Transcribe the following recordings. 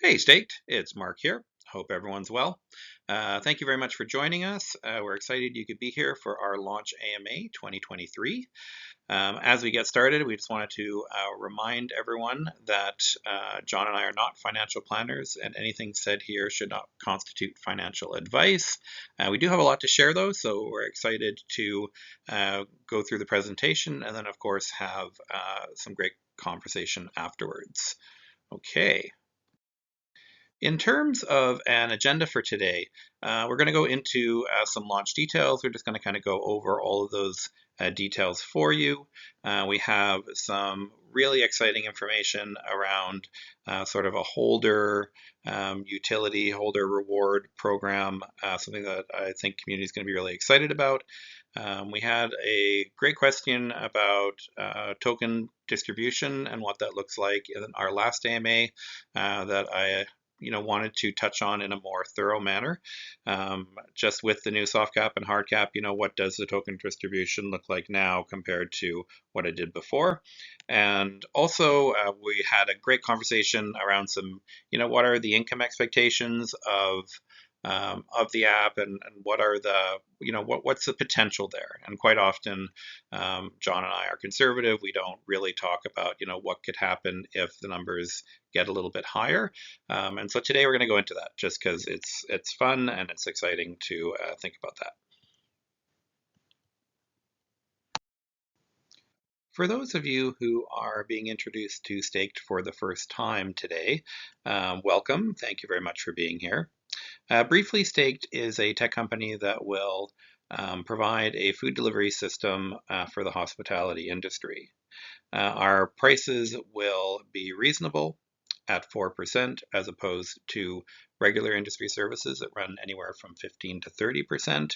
Hey, Staked, it's Mark here. Hope everyone's well. Thank you very much for joining us. We're excited you could be here for our Launch AMA 2023. As we get started, we just wanted to remind everyone that John and I are not financial planners, and anything said here should not constitute financial advice. We do have a lot to share, though, so we're excited to go through the presentation and then, of course, have some great conversation afterwards. Okay. In terms of an agenda for today, we're going to go into some launch details. We're just going to kind of go over all of those details for you. We have some really exciting information around sort of a holder utility, holder reward program, something that I think community is going to be really excited about. We had a great question about token distribution and what that looks like in our last AMA that I wanted to touch on in a more thorough manner. Just with the new soft cap and hard cap, what does the token distribution look like now compared to what I did before? And also, we had a great conversation around some, what are the income expectations of the app, and what are the what's the potential there. And quite often John and I are conservative. We don't really talk about what could happen if the numbers get a little bit higher, and so today we're going to go into that just because it's fun and it's exciting to think about that. For those of you who are being introduced to Staked for the first time today, welcome. Thank you very much for being here. Briefly, Staked is a tech company that will provide a food delivery system for the hospitality industry. Our prices will be reasonable at 4% as opposed to regular industry services that run anywhere from 15 to 30%.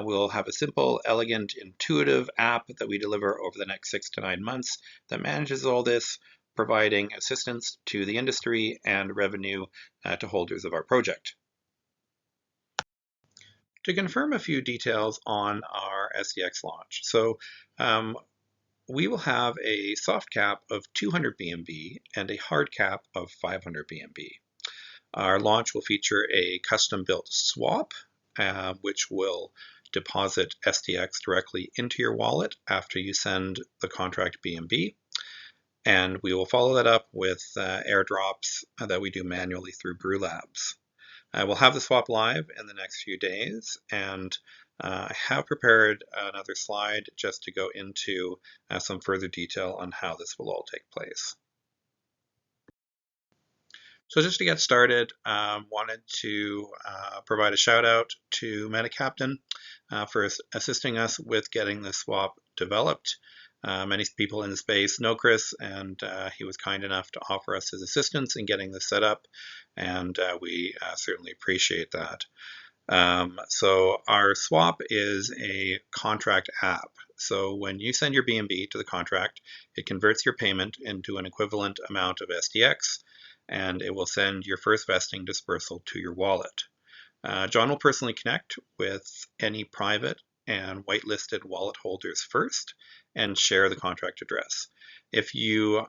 We'll have a simple, elegant, intuitive app that we deliver over the next 6 to 9 months that manages all this, providing assistance to the industry and revenue to holders of our project. To confirm a few details on our SDX launch. So we will have a soft cap of 200 BNB and a hard cap of 500 BNB. Our launch will feature a custom built swap, which will deposit SDX directly into your wallet after you send the contract BNB. And we will follow that up with airdrops that we do manually through Brew Labs. We'll have the swap live in the next few days, and I have prepared another slide just to go into some further detail on how this will all take place. So just to get started, wanted to provide a shout out to MetaCaptain for assisting us with getting the swap developed. Many people in the space know Chris, and he was kind enough to offer us his assistance in getting this set up, and we certainly appreciate that. So our swap is a contract app. So when you send your BNB to the contract, it converts your payment into an equivalent amount of SDX, and it will send your first vesting dispersal to your wallet. John will personally connect with any private and whitelisted wallet holders first and share the contract address. If you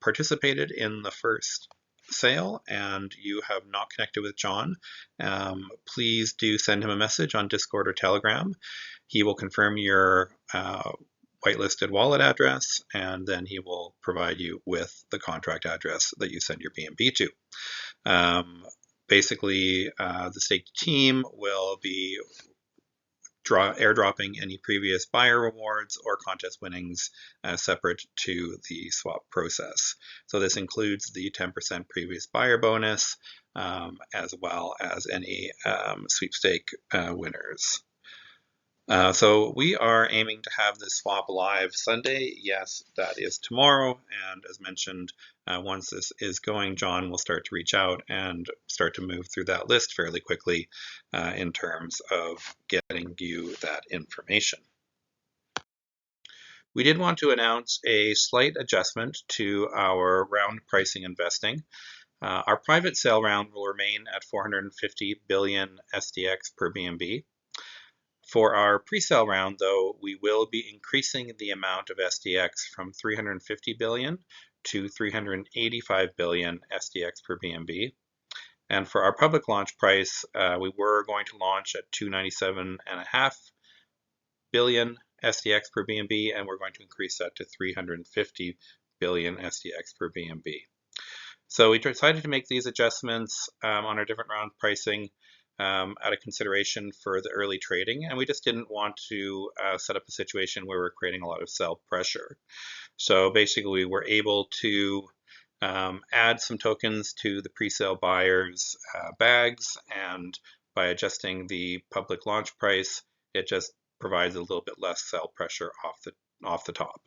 participated in the first sale and you have not connected with John, please do send him a message on Discord or Telegram. He will confirm your whitelisted wallet address, and then he will provide you with the contract address that you send your BNB to. Basically, the Staked team will be airdropping any previous buyer rewards or contest winnings separate to the swap process. So this includes the 10% previous buyer bonus, as well as any sweepstake winners. So we are aiming to have this swap live Sunday. Yes, that is tomorrow. And as mentioned, once this is going, John will start to reach out and start to move through that list fairly quickly in terms of getting you that information. We did want to announce a slight adjustment to our round pricing investing. Our private sale round will remain at 450 billion SDX per BNB. For our pre-sale round, though, we will be increasing the amount of SDX from 350 billion to 385 billion SDX per BNB. And for our public launch price, we were going to launch at 297.5 billion SDX per BNB, and we're going to increase that to 350 billion SDX per BNB. So we decided to make these adjustments on our different round pricing out of consideration for the early trading, and we just didn't want to set up a situation where we're creating a lot of sell pressure. So basically we were able to add some tokens to the pre-sale buyers' bags, and by adjusting the public launch price, it just provides a little bit less sell pressure off the top.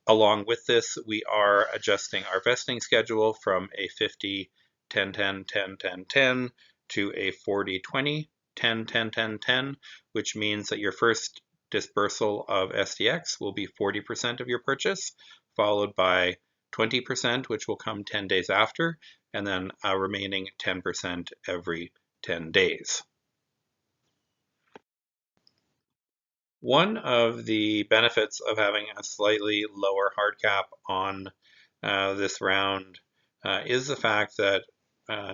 Along with this, we are adjusting our vesting schedule from a 50, 10, 10, 10, 10, 10 to a 40, 20, 10, 10, 10, 10, which means that your first dispersal of SDX will be 40% of your purchase, followed by 20%, which will come 10 days after, and then a remaining 10% every 10 days. One of the benefits of having a slightly lower hard cap on this round is the fact that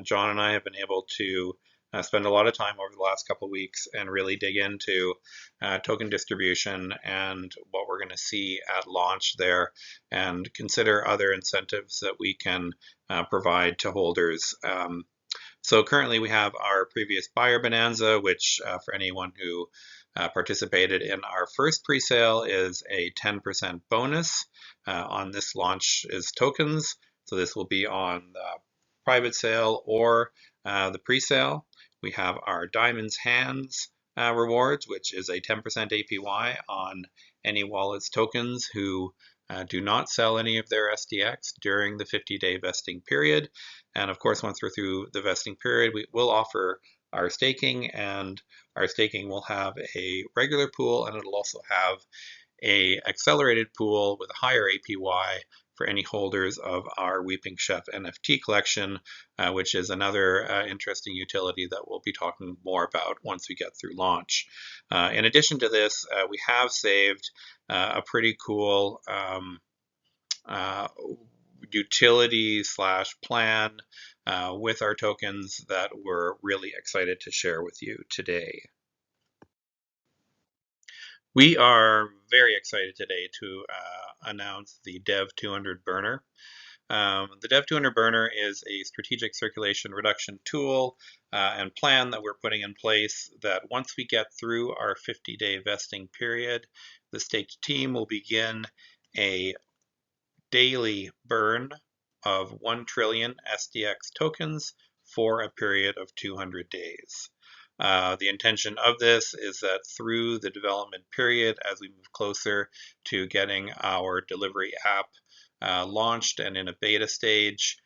John and I have been able to spend a lot of time over the last couple of weeks and really dig into token distribution and what we're going to see at launch there, and consider other incentives that we can provide to holders. So currently we have our previous buyer bonanza, which for anyone who participated in our first pre-sale is a 10% bonus on this launch is tokens. So this will be on the private sale or the pre-sale. We have our Diamonds Hands rewards, which is a 10% APY on any wallets tokens who do not sell any of their SDX during the 50-day vesting period. And of course, once we're through the vesting period, we will offer our staking, and our staking will have a regular pool, and it'll also have a accelerated pool with a higher APY for any holders of our Weeping Chef NFT collection, which is another interesting utility that we'll be talking more about once we get through launch. In addition to this, we have saved a pretty cool utility / plan with our tokens that we're really excited to share with you today. We are very excited today to announce the Dev200 burner. The Dev200 burner is a strategic circulation reduction tool and plan that we're putting in place that once we get through our 50-day vesting period, the staked team will begin a daily burn of 1 trillion SDX tokens for a period of 200 days. The intention of this is that through the development period, as we move closer to getting our delivery app launched and in a beta stage,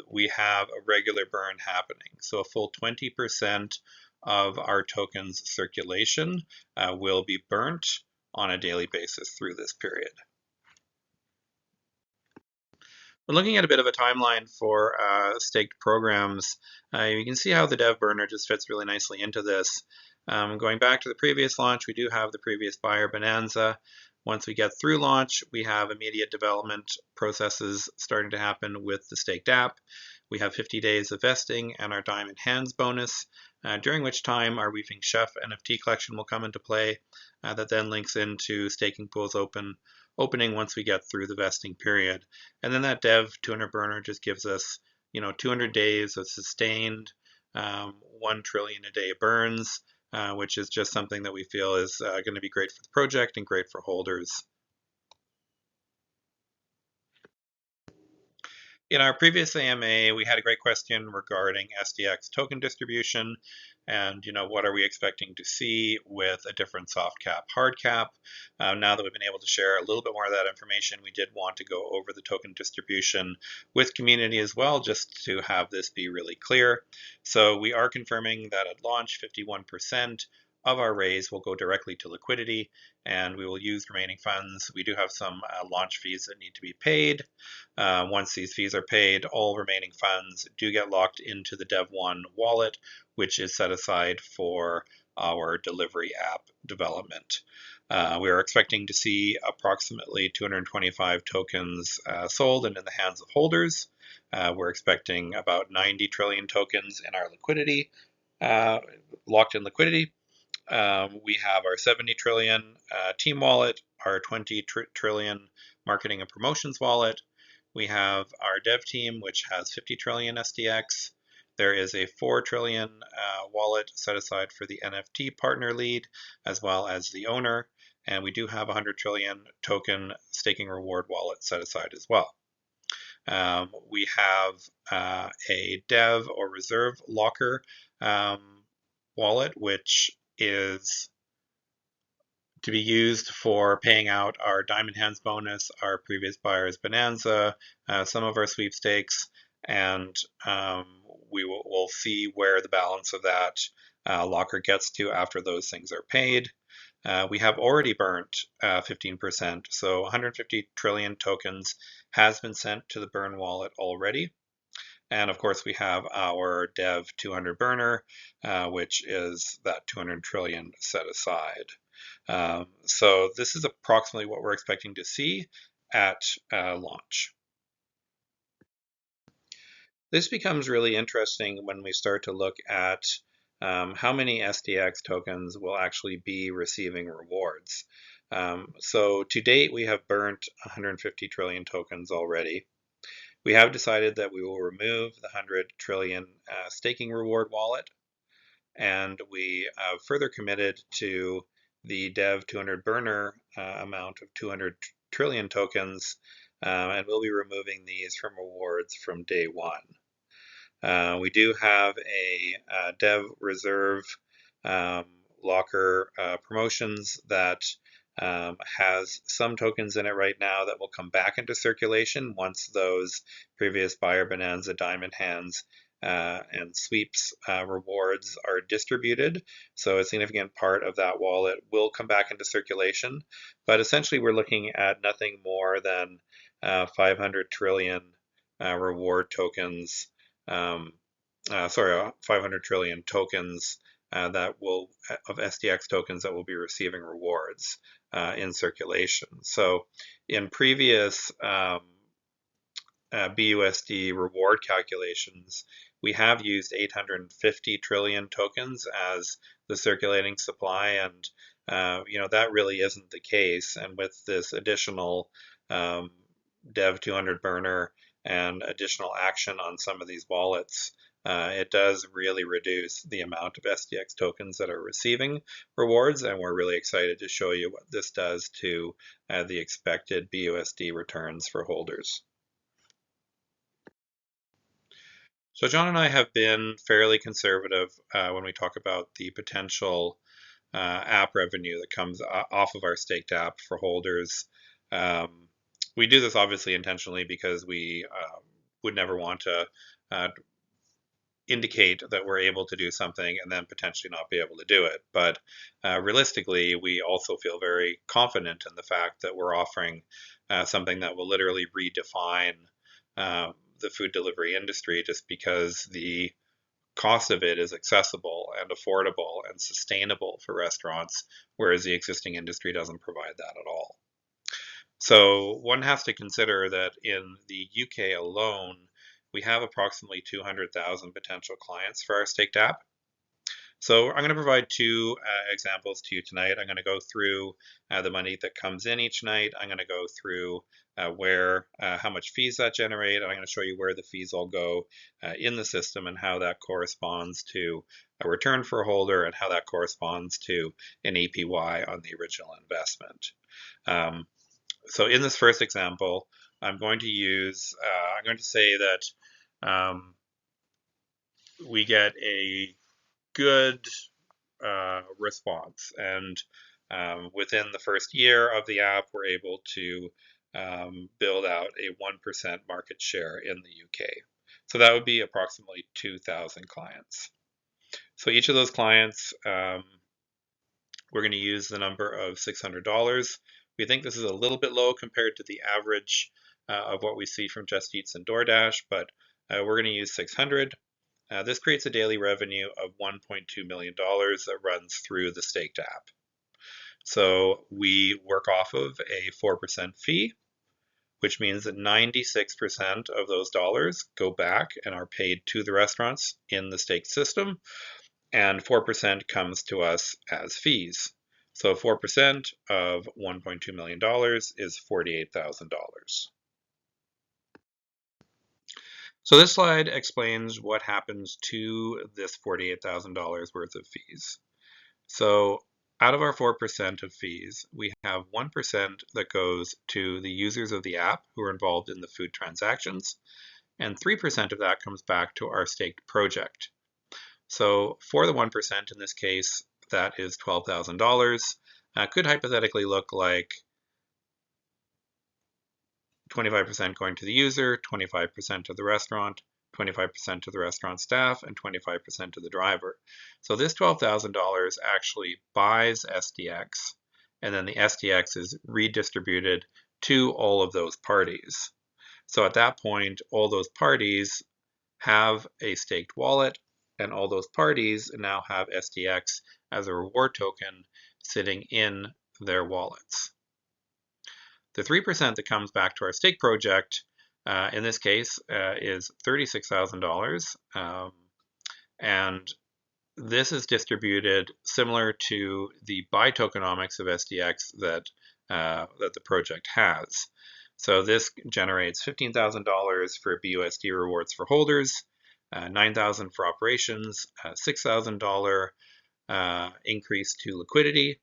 we have a regular burn happening. So a full 20% of our tokens circulation will be burnt on a daily basis through this period. We're looking at a bit of a timeline for staked programs. You can see how the Dev burner just fits really nicely into this. Going back to the previous launch, we do have the previous buyer bonanza. Once we get through launch, we have immediate development processes starting to happen with the staked app. We have 50 days of vesting and our Diamond Hands bonus, during which time our Weeping Chef NFT collection will come into play. That then links into staking pools opening once we get through the vesting period. And then that Dev200 burner just gives us 200 days of sustained 1 trillion a day burns, which is just something that we feel is going to be great for the project and great for holders. In our previous AMA, we had a great question regarding SDX token distribution and, what are we expecting to see with a different soft cap, hard cap. Now that we've been able to share a little bit more of that information, we did want to go over the token distribution with community as well, just to have this be really clear. So we are confirming that at launch, 51% of our raise will go directly to liquidity, and we will use remaining funds. We do have some launch fees that need to be paid. Once these fees are paid, all remaining funds do get locked into the Dev1 wallet, which is set aside for our delivery app development. We are expecting to see approximately 225 tokens sold and in the hands of holders. We're expecting about 90 trillion tokens in our liquidity, locked in liquidity. We have our 70 trillion team wallet, our 20 trillion marketing and promotions wallet. We have our dev team, which has 50 trillion SDX. There is a 4 trillion wallet set aside for the NFT partner lead, as well as the owner. And we do have a 100 trillion token staking reward wallet set aside as well. We have a dev or reserve locker wallet, which is to be used for paying out our Diamond Hands bonus, our previous buyer's bonanza, some of our sweepstakes, and we'll see where the balance of that locker gets to after those things are paid. We have already burnt 15%, so 150 trillion tokens has been sent to the burn wallet already. And of course, we have our Dev 200 burner, which is that 200 trillion set aside. So this is approximately what we're expecting to see at launch. This becomes really interesting when we start to look at how many SDX tokens will actually be receiving rewards. So to date, we have burnt 150 trillion tokens already. We have decided that we will remove the 100 trillion staking reward wallet, and we have further committed to the Dev 200 burner amount of 200 trillion tokens, and we'll be removing these from rewards from day one. We do have a Dev reserve locker promotions that has some tokens in it right now that will come back into circulation once those previous buyer bonanza diamond hands and sweeps rewards are distributed. So a significant part of that wallet will come back into circulation. But essentially we're looking at nothing more than 500 trillion reward tokens, 500 trillion tokens that will of SDX tokens that will be receiving rewards in circulation. So in previous BUSD reward calculations, we have used 850 trillion tokens as the circulating supply, and that really isn't the case. And with this additional Dev 200 burner and additional action on some of these wallets, it does really reduce the amount of SDX tokens that are receiving rewards, and we're really excited to show you what this does to the expected BUSD returns for holders. So John and I have been fairly conservative when we talk about the potential app revenue that comes off of our staked app for holders. We do this obviously intentionally because we would never want to indicate that we're able to do something and then potentially not be able to do it. But realistically, we also feel very confident in the fact that we're offering something that will literally redefine the food delivery industry, just because the cost of it is accessible and affordable and sustainable for restaurants, whereas the existing industry doesn't provide that at all. So one has to consider that in the UK alone, we have approximately 200,000 potential clients for our staked app. So I'm going to provide two examples to you tonight. I'm going to go through the money that comes in each night. I'm going to go through how much fees that generate. And I'm going to show you where the fees all go in the system and how that corresponds to a return for a holder and how that corresponds to an APY on the original investment. So in this first example, I'm going to say that we get a good response, and within the first year of the app, we're able to build out a 1% market share in the UK. So that would be approximately 2,000 clients. So each of those clients, we're going to use the number of $600. We think this is a little bit low compared to the average of what we see from Just Eats and DoorDash, but we're going to use 600. This creates a daily revenue of $1.2 million that runs through the staked app. So we work off of a 4% fee, which means that 96% of those dollars go back and are paid to the restaurants in the staked system, and 4% comes to us as fees. So 4% of $1.2 million is $48,000. So this slide explains what happens to this $48,000 worth of fees. So out of our 4% of fees, we have 1% that goes to the users of the app who are involved in the food transactions, and 3% of that comes back to our staked project. So for the 1%, in this case, that is $12,000. Could hypothetically look like 25% going to the user, 25% to the restaurant, 25% to the restaurant staff, and 25% to the driver. So this $12,000 actually buys SDX, and then the SDX is redistributed to all of those parties. So at that point, all those parties have a staked wallet, and all those parties now have SDX as a reward token sitting in their wallets. The 3% that comes back to our stake project, in this case, is $36,000. And this is distributed similar to the buy tokenomics of SDX that the project has. So this generates $15,000 for BUSD rewards for holders, $9,000 for operations, $6,000 increase to liquidity,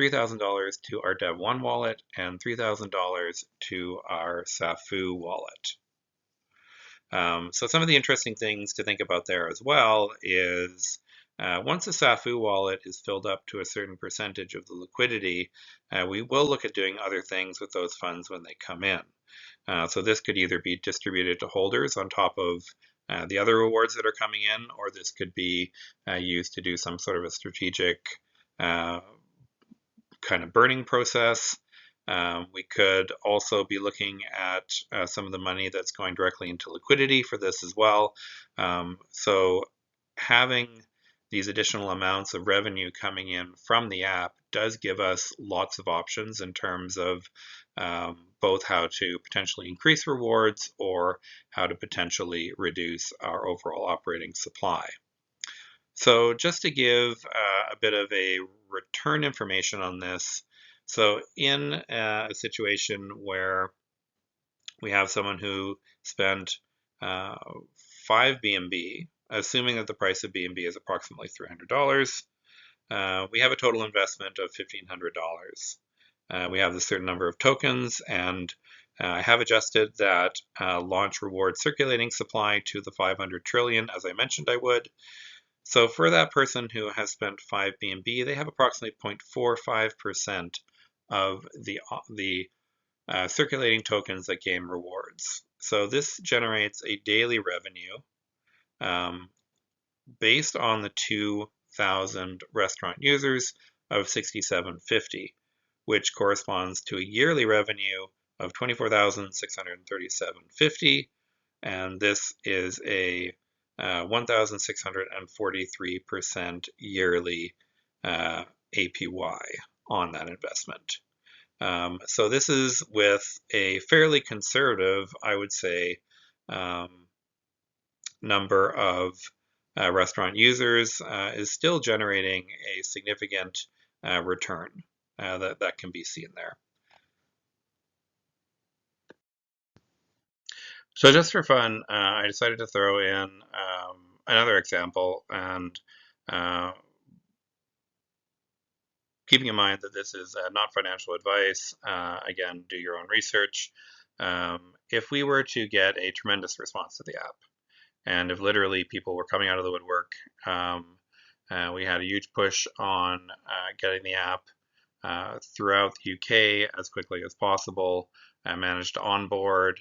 $3,000 to our Dev1 wallet, and $3,000 to our Safu wallet. So some of the interesting things to think about there as well is once the Safu wallet is filled up to a certain percentage of the liquidity, we will look at doing other things with those funds when they come in. So this could either be distributed to holders on top of the other rewards that are coming in, or this could be used to do some sort of a strategic kind of burning process. We could also be looking at some of the money that's going directly into liquidity for this as well. So having these additional amounts of revenue coming in from the app does give us lots of options in terms of both how to potentially increase rewards or how to potentially reduce our overall operating supply. So just to give a bit of a return information on this, so in a situation where we have someone who spent 5 BNB, assuming that the price of BNB is approximately $300, we have a total investment of $1,500. We have a certain number of tokens, and I have adjusted that launch reward circulating supply to the 500 trillion, as I mentioned I would. So for that person who has spent 5 BNB, they have approximately 0.45% of the circulating tokens that game rewards. So this generates a daily revenue based on the 2,000 restaurant users of $67.50, which corresponds to a yearly revenue of $24,637.50, and this is a 1,643% yearly APY on that investment. So this is with a fairly conservative, I would say, number of restaurant users is still generating a significant return that can be seen there. So just for fun, I decided to throw in another example, and keeping in mind that this is not financial advice, again, do your own research. If we were to get a tremendous response to the app, and if literally people were coming out of the woodwork, we had a huge push on getting the app throughout the UK as quickly as possible, managed to onboard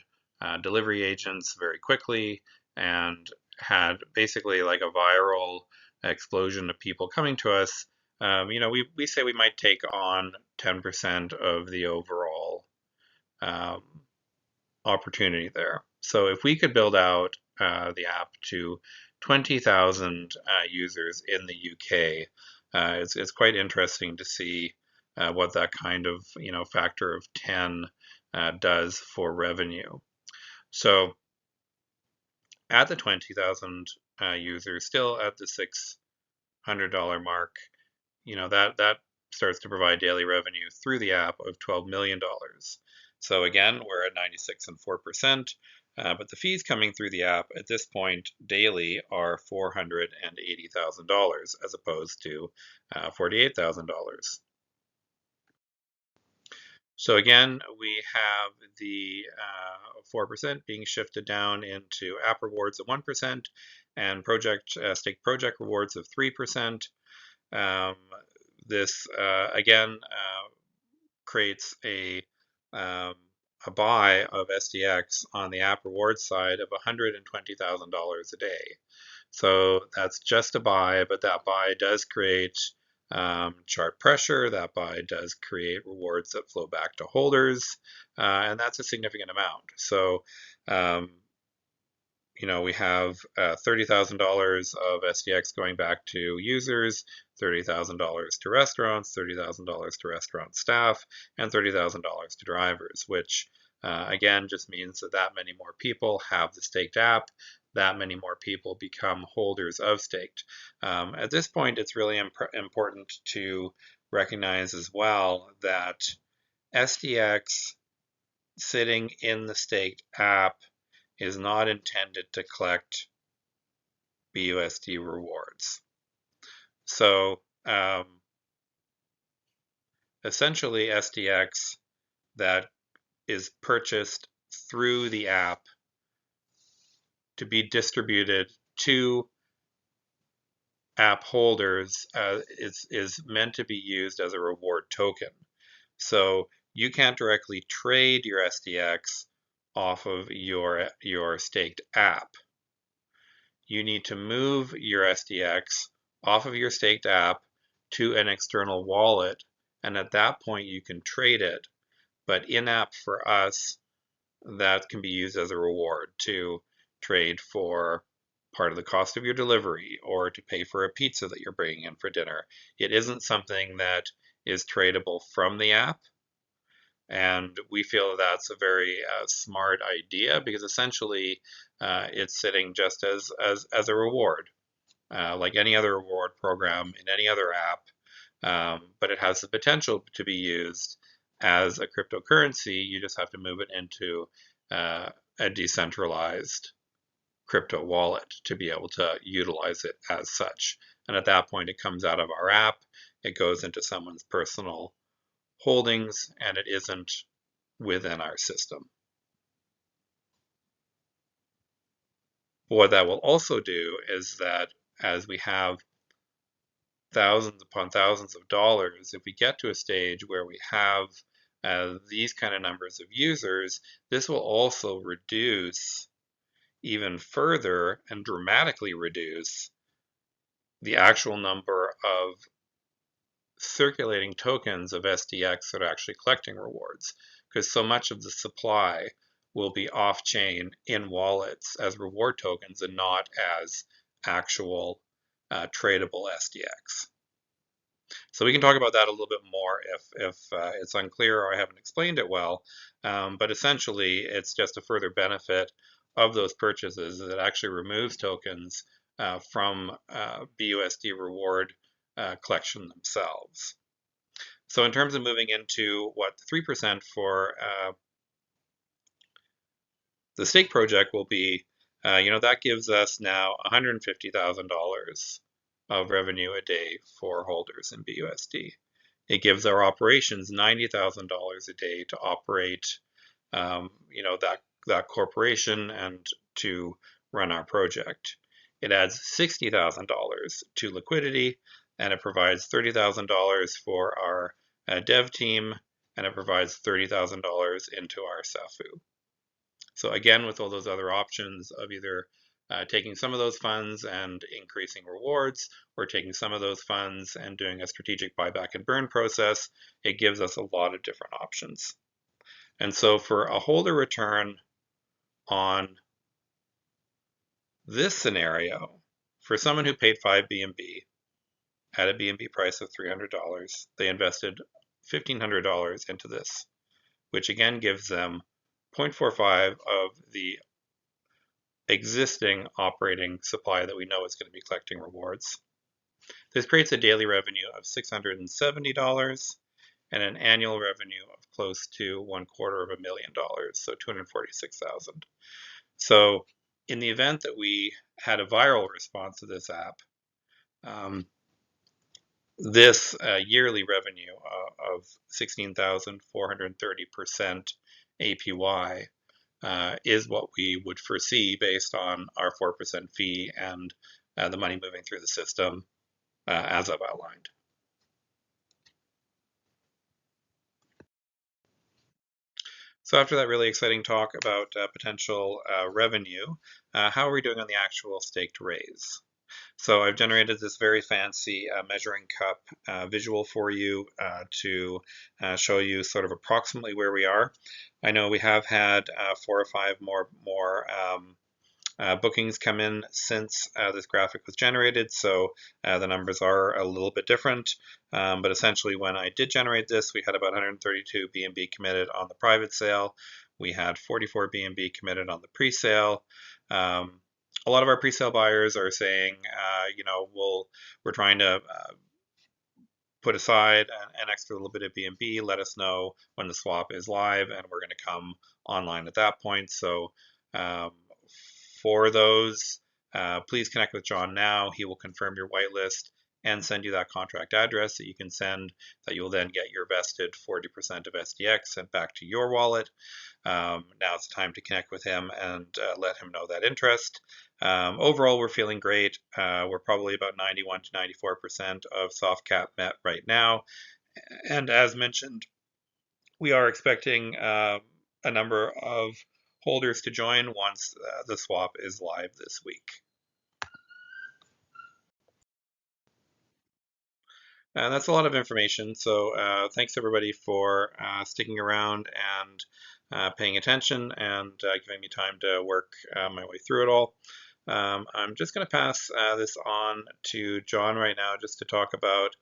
delivery agents very quickly, and had basically like a viral explosion of people coming to us. We say we might take on 10% of the overall opportunity there. So if we could build out the app to 20,000 users in the UK, it's quite interesting to see what that kind of factor of 10 does for revenue. So at the 20,000 users, still at the $600 mark, that starts to provide daily revenue through the app of $12 million. So again, we're at 96 and 4%, but the fees coming through the app at this point daily are $480,000 as opposed to $48,000. So again, we have the 4% being shifted down into app rewards of 1% and stake project rewards of 3%. This again creates a buy of SDX on the app rewards side of $120,000 a day. So that's just a buy, but that buy does create chart pressure. That buy does create rewards that flow back to holders, and that's a significant amount. So we have $30,000 of SDX going back to users, $30,000 to restaurants, $30,000 to restaurant staff, and $30,000 to drivers, which again just means that many more people have the staked app, that many more people become holders of staked. At this point, it's really important to recognize as well that SDX sitting in the staked app is not intended to collect BUSD rewards. So essentially SDX that is purchased through the app to be distributed to app holders is meant to be used as a reward token. So you can't directly trade your SDX off of your staked app. You need to move your SDX off of your staked app to an external wallet, and at that point you can trade it. But in-app for us, that can be used as a reward to trade for part of the cost of your delivery or to pay for a pizza that you're bringing in for dinner. It isn't something that is tradable from the app. And we feel that's a very smart idea because essentially it's sitting just as a reward, like any other reward program in any other app, but it has the potential to be used as a cryptocurrency. You just have to move it into a decentralized crypto wallet to be able to utilize it as such. And at that point, it comes out of our app, it goes into someone's personal holdings, and it isn't within our system. What that will also do is that as we have thousands upon thousands of dollars, if we get to a stage where we have these kind of numbers of users, this will also reduce even further and dramatically reduce the actual number of circulating tokens of SDX that are actually collecting rewards, because so much of the supply will be off-chain in wallets as reward tokens and not as actual tradable SDX. So we can talk about that a little bit more if it's unclear or I haven't explained it well, but essentially it's just a further benefit of those purchases that actually removes tokens from BUSD reward collection themselves. So in terms of moving into what 3% for the stake project will be, that gives us now $150,000 of revenue a day for holders in BUSD. It gives our operations $90,000 a day to operate, that corporation and to run our project. It adds $60,000 to liquidity, and it provides $30,000 for our dev team, and it provides $30,000 into our SAFU. So again, with all those other options of either taking some of those funds and increasing rewards, or taking some of those funds and doing a strategic buyback and burn process, it gives us a lot of different options. And so for a holder return on this scenario, for someone who paid 5 BNB at a BNB price of $300, they invested $1,500 into this, which again gives them 0.45 of the existing operating supply that we know is going to be collecting rewards. This creates a daily revenue of $670 and an annual revenue of close to $250,000, so $246,000. So in the event that we had a viral response to this app, this yearly revenue of 16,430% APY is what we would foresee based on our 4% fee and the money moving through the system as I've outlined. So after that really exciting talk about potential revenue, how are we doing on the actual staked raise? So I've generated this very fancy measuring cup visual for you to show you sort of approximately where we are. I know we have had 4 or 5 more bookings come in since this graphic was generated, so the numbers are a little bit different. But essentially, when I did generate this, we had about 132 BNB committed on the private sale. We had 44 BNB committed on the pre-sale. A lot of our pre-sale buyers are saying, you know, we're trying to put aside an extra little bit of BNB. Let us know when the swap is live, and we're going to come online at that point. So for those, please connect with John now. He will confirm your whitelist and send you that contract address that you can send, that you'll then get your vested 40% of SDX sent back to your wallet. Now it's time to connect with him and let him know that interest. Overall, we're feeling great. We're probably about 91 to 94% of soft cap met right now. And as mentioned, we are expecting a number of holders to join once the swap is live this week. And that's a lot of information. So thanks everybody for sticking around and paying attention and giving me time to work my way through it all. I'm just going to pass this on to John right now just to talk about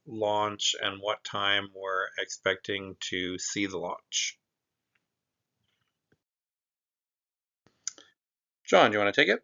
launch and what time we're expecting to see the launch. John, do you want to take it?